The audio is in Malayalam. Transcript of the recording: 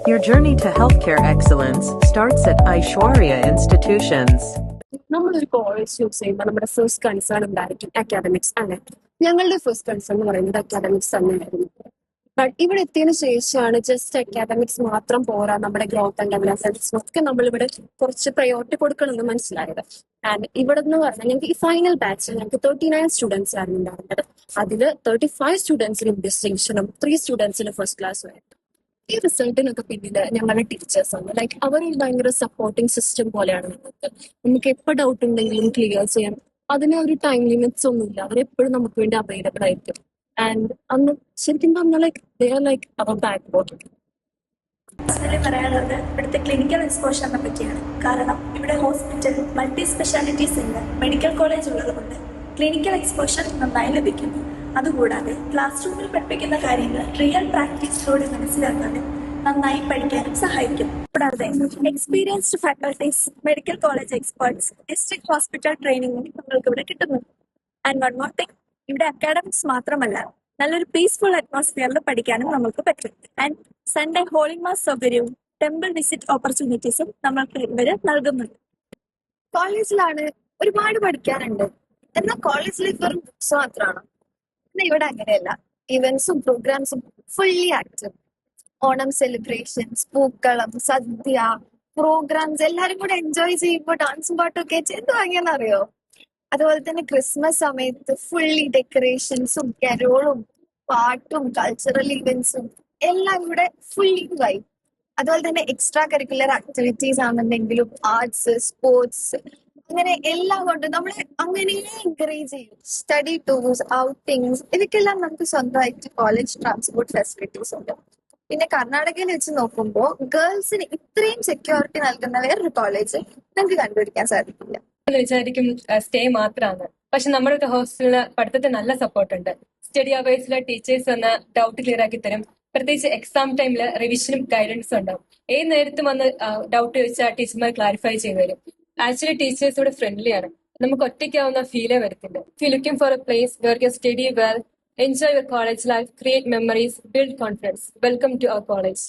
Your journey to healthcare excellence starts at Aishwarya Institutions. നമ്മളൊരു കോളേജ് ചൂസ് ചെയ്യുമ്പോൾ നമ്മുടെ ഫസ്റ്റ് കൺസേൺ എന്തായിരിക്കും? അക്കാഡമിക്സ് അല്ലെ? ഞങ്ങളുടെ ഫസ്റ്റ് കൺസേൺ എന്ന് പറയുന്നത് അക്കാഡമിക്സ് തന്നെയായിരുന്നു. ബട്ട് ഇവിടെ എത്തിയതിനു ശേഷമാണ് ജസ്റ്റ് അക്കാഡമിക്സ് മാത്രം പോരാ, നമ്മുടെ ഗ്രോത്ത് ആൻഡ് ഡെവലപ്മെന്റ്സ് ഒക്കെ നമ്മളിവിടെ കുറച്ച് പ്രയോറിറ്റി കൊടുക്കണമെന്ന് മനസ്സിലായത്. ആൻഡ് ഇവിടെ എന്ന് പറഞ്ഞാൽ ഞങ്ങൾക്ക് ഈ ഫൈനൽ ബാച്ചിൽ ഞങ്ങൾക്ക് 39 സ്റ്റുഡൻസ് ആയിരുന്നു ഉണ്ടായിരുന്നത്. അതിൽ 35 സ്റ്റുഡൻസിനും ഡിസ്റ്റിങ്ഷനും 3 സ്റ്റുഡൻസിന് ഫസ്റ്റ് ക്ലാസ്സും ആയിരുന്നു. ഈ റിസൾട്ടിനൊക്കെ പിന്നില് ഞങ്ങളുടെ ടീച്ചേഴ്സ് ആണ്. ലൈക്ക് അവരൊരു ഭയങ്കര സപ്പോർട്ടിങ് സിസ്റ്റം പോലെയാണ് നമുക്ക് എപ്പോൾ ഡൗട്ട് ഉണ്ടെങ്കിലും ക്ലിയർ ചെയ്യാൻ. അതിന് ഒരു ടൈം ലിമിറ്റ്സ് ഒന്നുമില്ല, അവരെപ്പോഴും നമുക്ക് വേണ്ടി അവൈലബിൾ ആയിരിക്കും. ആൻഡ് അന്ന് ശരിക്കും പറഞ്ഞാൽ ലൈക്ക് ദേ ആർ ലൈക്ക് അവർ ബാക്ക് ബോർഡ്. പേഴ്സണലി പറയാനുള്ളത് ഇവിടുത്തെ ക്ലിനിക്കൽ എക്സ്പോഷറിനെ പറ്റിയാണ്. കാരണം ഇവിടെ hospital, multi speciality centre, medical college ഉള്ളതുകൊണ്ട് ക്ലിനിക്കൽ എക്സ്പോഷർ നന്നായി ലഭിക്കുന്നു. അതുകൂടാതെ ക്ലാസ് റൂമിൽ പഠിപ്പിക്കുന്ന കാര്യങ്ങൾ റിയൽ പ്രാക്ടീസിലൂടെ മനസ്സിലാക്കാനും നന്നായി പഠിക്കാനും സഹായിക്കും. കൂടാതെ experienced faculties, medical college experts, district hospital ട്രെയിനിങ്ങും നമ്മൾക്ക് ഇവിടെ കിട്ടുന്നു. ആൻഡ് വൺ മോർ തിങ്, ഇവിടെ അക്കാഡമിക്സ് മാത്രമല്ല, നല്ലൊരു പീസ്ഫുൾ അറ്റ്മോസ്ഫിയറിൽ പഠിക്കാനും നമുക്ക് പറ്റും. ആൻഡ് സൺഡേ ഹോളിംഗ് മാസ് സൗകര്യവും ടെമ്പിൾ വിസിറ്റ് ഓപ്പർച്യൂണിറ്റീസും നമ്മൾക്ക് ഇവര് നൽകുന്നുണ്ട്. കോളേജിലാണ് ഒരുപാട് പഠിക്കാനുണ്ട്, എന്നാൽ കോളേജ് ലൈഫ് വെറും ബുക്സ് മാത്രമാണ്. ഇവിടെ അങ്ങനെയല്ല, ഇവന്റ്സും പ്രോഗ്രാംസും ഫുള്ളി ആക്റ്റീവ്. ഓണം സെലിബ്രേഷൻസ്, പൂക്കളം, സദ്യ, പ്രോഗ്രാംസ് എല്ലാരും കൂടെ എൻജോയ് ചെയ്യുമ്പോൾ ഡാൻസും പാട്ടും ഒക്കെ എന്ത് വാങ്ങിയെന്നറിയോ? അതുപോലെ തന്നെ ക്രിസ്മസ് സമയത്ത് ഫുള്ളി ഡെക്കറേഷൻസും കരോളും പാട്ടും കൾച്ചറൽ ഇവന്റ്സും എല്ലാം കൂടെ ഫുള്ളി വൈബ്. അതുപോലെ തന്നെ എക്സ്ട്രാ കരിക്കുലർ ആക്ടിവിറ്റീസ് ആണെന്നുണ്ടെങ്കിലും ആർട്സ്, സ്പോർട്സ്, അങ്ങനെ എല്ലാം കൊണ്ട് നമ്മളെ അങ്ങനെ എൻകറേജ് ചെയ്യും. സ്റ്റഡി ടൂർസ്, ഔട്ടിങ്സ്, ഇതൊക്കെല്ലാം നമുക്ക് സ്വന്തമായിട്ട് കോളേജ് ട്രാൻസ്പോർട്ട് ഫെസിലിറ്റീസ് ഉണ്ട്. പിന്നെ കർണാടകയിൽ വെച്ച് നോക്കുമ്പോൾ ഗേൾസിന് ഇത്രയും സെക്യൂരിറ്റി നൽകുന്ന വേറൊരു കോളേജ് നമുക്ക് കണ്ടുപിടിക്കാൻ സാധിക്കില്ല. വിചാരിക്കും സ്റ്റേ മാത്രമാണ്, പക്ഷെ നമ്മുടെ ഹോസ്റ്റലിന് പഠിത്തത്തിന് നല്ല സപ്പോർട്ട് ഉണ്ട്. സ്റ്റഡി അവേഴ്സിലെ ടീച്ചേഴ്സ് വന്ന് ഡൗട്ട് ക്ലിയർ ആക്കി തരും. പ്രത്യേകിച്ച് എക്സാം ടൈമില് റിവിഷനും ഗൈഡൻസും ഉണ്ടാവും. ഏത് നേരത്തും വന്ന് ഡൗട്ട് ചോദിച്ചാൽ ടീച്ചർമാർ ക്ലാരിഫൈ ചെയ്തു തരും. ആക്ച്വലി ടീച്ചേഴ്സ് ഇവിടെ ഫ്രണ്ട്ലി ആണ്, നമുക്ക് ഒറ്റയ്ക്കാവുന്ന ഫീലേ വരത്തില്ല. If you looking for a place where you study well, enjoy your college life, create memories, build confidence. Welcome to our college.